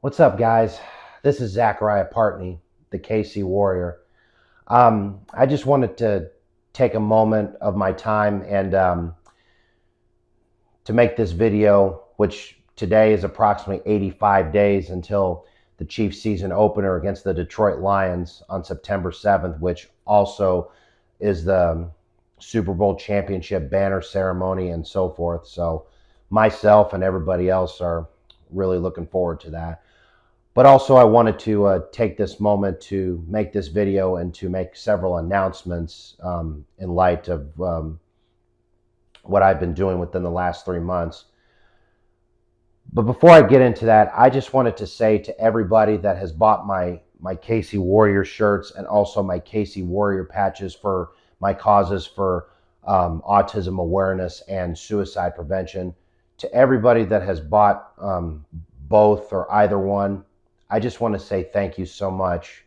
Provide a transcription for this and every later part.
What's up, guys? This is Zachariah Partney, the KC Warrior. I just wanted to take a moment of my time and to make this video, which today is approximately 85 days until the Chiefs season opener against the Detroit Lions on September 7th, which also is the Super Bowl championship banner ceremony and so forth. So myself and everybody else are really looking forward to that. But also, I wanted to take this moment to make this video and to make several announcements in light of what I've been doing within the last 3 months. But before I get into that, I just wanted to say to everybody that has bought my KC Warrior shirts and also my KC Warrior patches for my causes for autism awareness and suicide prevention, to everybody that has bought both or either one, I just want to say thank you so much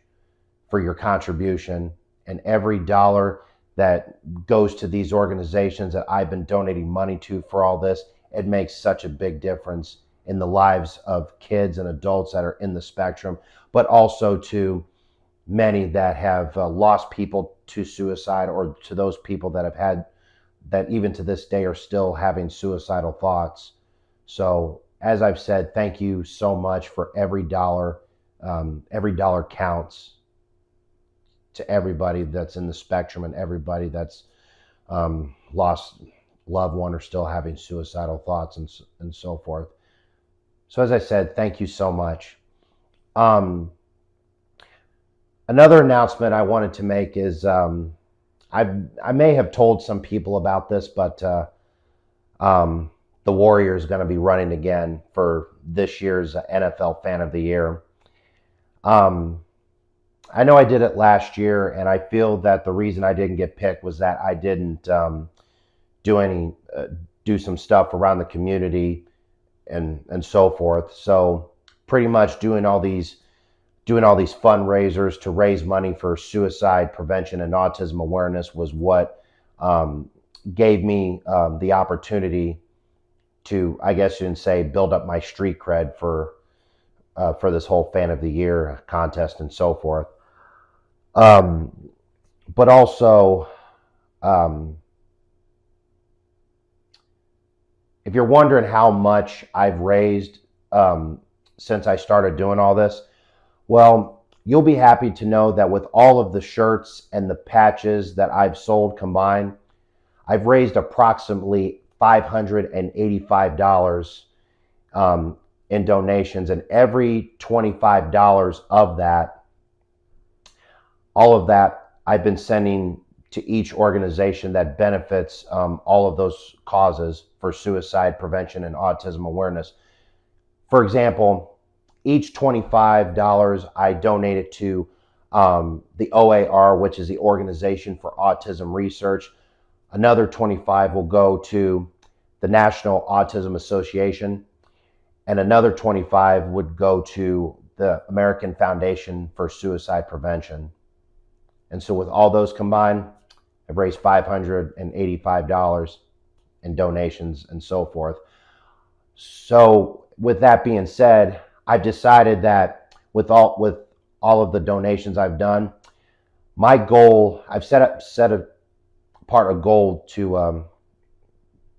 for your contribution, and every dollar that goes to these organizations that I've been donating money to for all this, it makes such a big difference in the lives of kids and adults that are in the spectrum, but also to many that have lost people to suicide, or to those people that have had, that even to this day are still having suicidal thoughts. So as I've said, thank you so much for every dollar. Every dollar counts to everybody that's in the spectrum and everybody that's lost loved one or still having suicidal thoughts and so forth. So as I said, thank you so much. Another announcement I wanted to make is I may have told some people about this, but the Warrior is going to be running again for this year's NFL Fan of the Year. I know I did it last year, and I feel that the reason I didn't get picked was that I didn't do some stuff around the community and so forth. So pretty much doing all these fundraisers to raise money for suicide prevention and autism awareness was what gave me the opportunity to, I guess you can say, build up my street cred for this whole Fan of the Year contest and so forth. But also, if you're wondering how much I've raised since I started doing all this, well, you'll be happy to know that with all of the shirts and the patches that I've sold combined, I've raised approximately $585 in donations, and every $25 of that, all of that, I've been sending to each organization that benefits all of those causes for suicide prevention and autism awareness. For example, each $25 I donated to the OAR, which is the Organization for Autism Research. Another 25 will go to the National Autism Association, and another 25 would go to the American Foundation for Suicide Prevention. And so with all those combined, I've raised $585 in donations and so forth. So with that being said, I've decided that with all of the donations I've done, my goal, I've set apart a goal to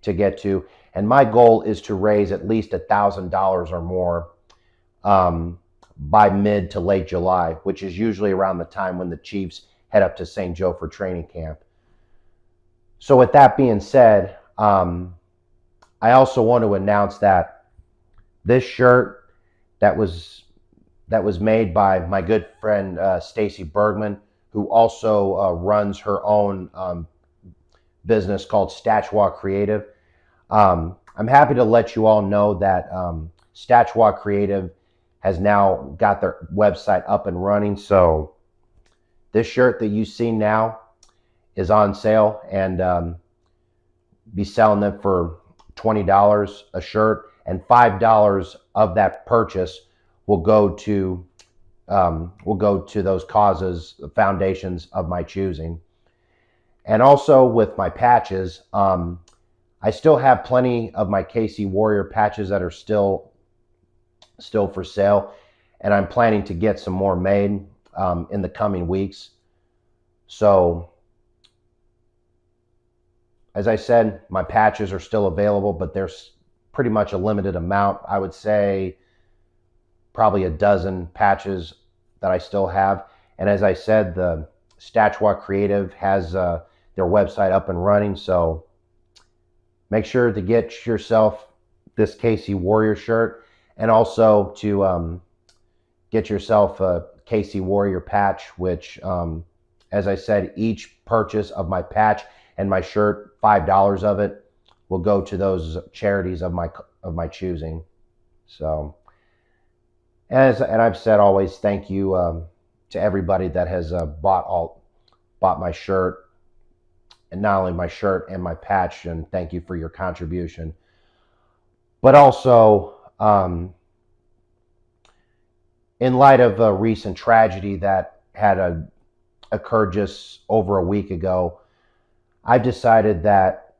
get to, and my goal is to raise at least $1,000 or more by mid to late July, which is usually around the time when the Chiefs head up to St. Joe for training camp. So with that being said, I also want to announce that this shirt that was made by my good friend Stacy Bergman, who also runs her own business called Stachua Creative. I'm happy to let you all know that Stachua Creative has now got their website up and running. So this shirt that you see now is on sale, and be selling them for $20 a shirt, and $5 of that purchase will go to those causes, the foundations of my choosing. And also with my patches, I still have plenty of my KC Warrior patches that are still for sale. and I'm planning to get some more made in the coming weeks. So, as I said, my patches are still available, but there's pretty much a limited amount. I would say probably a dozen patches that I still have. And as I said, the Statuette Creative has their website up and running. So make sure to get yourself this KC Warrior shirt, and also to get yourself a KC Warrior patch, which, as I said, each purchase of my patch and my shirt, $5 of it will go to those charities of my choosing. So, and I've said always, thank you to everybody that has bought my shirt, and not only my shirt and my patch, and thank you for your contribution, but also in light of a recent tragedy that had occurred just over a week ago, I've decided that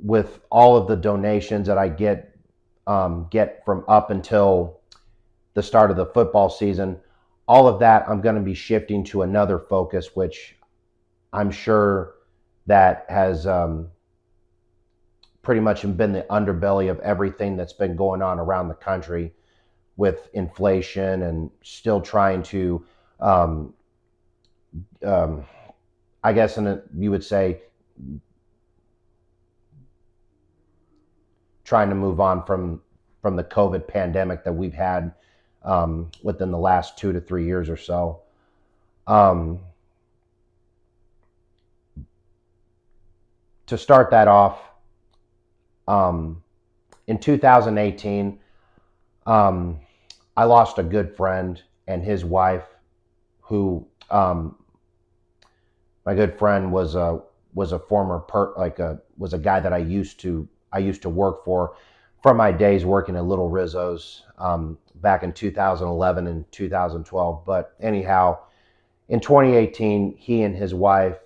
with all of the donations that I get from up until the start of the football season, all of that I'm going to be shifting to another focus, which I'm sure that has pretty much been the underbelly of everything that's been going on around the country with inflation, and still trying to, I guess you would say, trying to move on from the COVID pandemic that we've had within the last 2 to 3 years or so. To start that off, in 2018, I lost a good friend and his wife, who my good friend was a former was a guy that I used to work for from my days working at Little Rizzo's back in 2011 and 2012. But anyhow, in 2018, he and his wife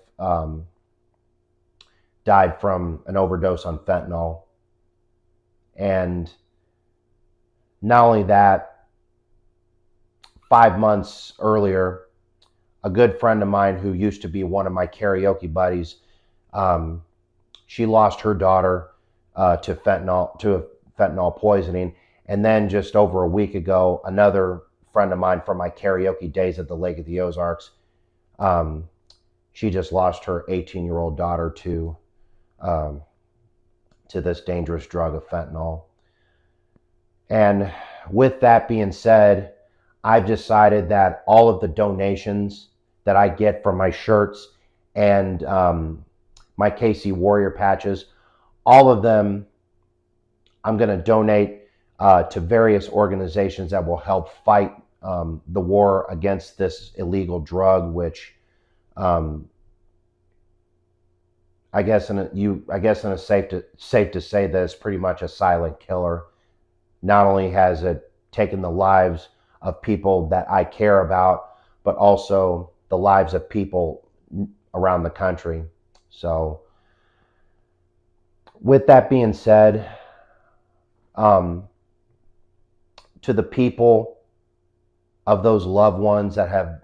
died from an overdose on fentanyl. And not only that, 5 months earlier, a good friend of mine who used to be one of my karaoke buddies, she lost her daughter to fentanyl poisoning. And then just over a week ago, another friend of mine from my karaoke days at the Lake of the Ozarks, she just lost her 18-year-old daughter to this dangerous drug of fentanyl. And with that being said, I've decided that all of the donations that I get from my shirts and my KC Warrior patches, all of them I'm going to donate to various organizations that will help fight the war against this illegal drug, which I guess it's safe to say that it's pretty much a silent killer. Not only has it taken the lives of people that I care about, but also the lives of people around the country. So, with that being said, to the people of those loved ones that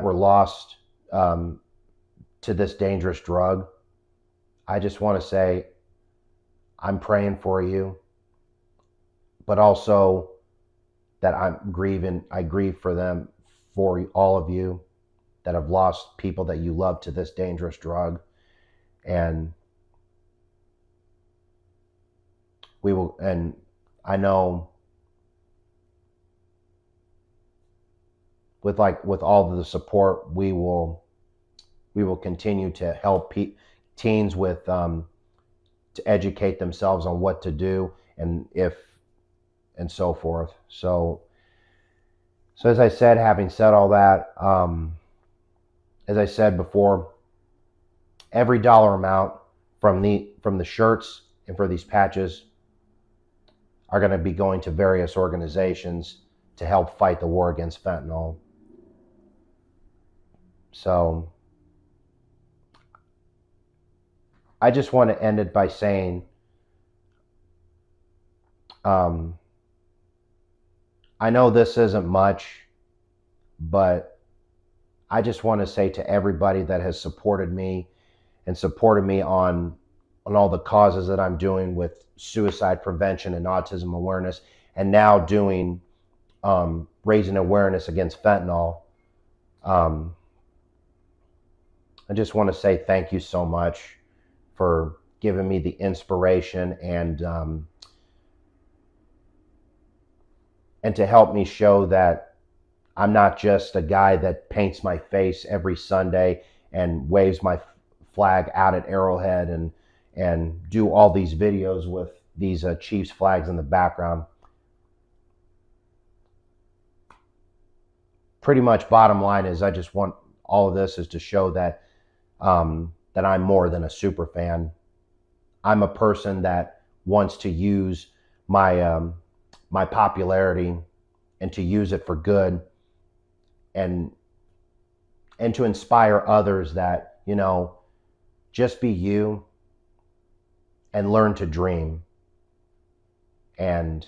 were lost to this dangerous drug, I just want to say I'm praying for you, but also that I grieve for them, for all of you that have lost people that you love to this dangerous drug. And I know with all of the support, we will continue to help teens with to educate themselves on what to do and so forth. So as I said, having said all that, as I said before, every dollar amount from the shirts and for these patches are going to be going to various organizations to help fight the war against fentanyl. So I just want to end it by saying, I know this isn't much, but I just want to say to everybody that has supported me and supported me on all the causes that I'm doing with suicide prevention and autism awareness, and now doing raising awareness against fentanyl. Um, I just want to say thank you so much for giving me the inspiration and to help me show that I'm not just a guy that paints my face every Sunday and waves my flag out at Arrowhead and do all these videos with these Chiefs flags in the background. Pretty much bottom line is I just want all of this is to show that that I'm more than a super fan. I'm a person that wants to use my popularity and to use it for good, and to inspire others that, you know, just be you and learn to dream. And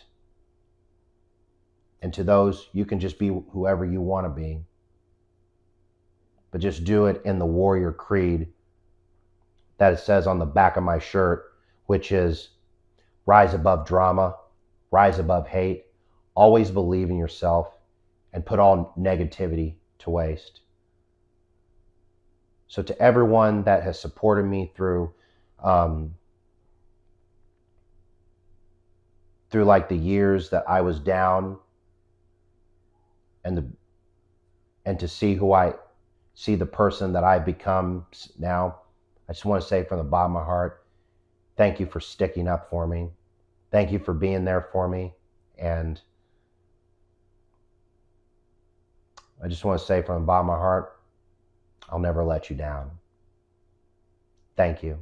to those, you can just be whoever you want to be, but just do it in the warrior creed that it says on the back of my shirt, which is rise above drama, rise above hate, always believe in yourself, and put all negativity to waste. So to everyone that has supported me through like the years that I was down, and to see the person that I've become now, I just want to say from the bottom of my heart, thank you for sticking up for me. Thank you for being there for me. And I just want to say from the bottom of my heart, I'll never let you down. Thank you.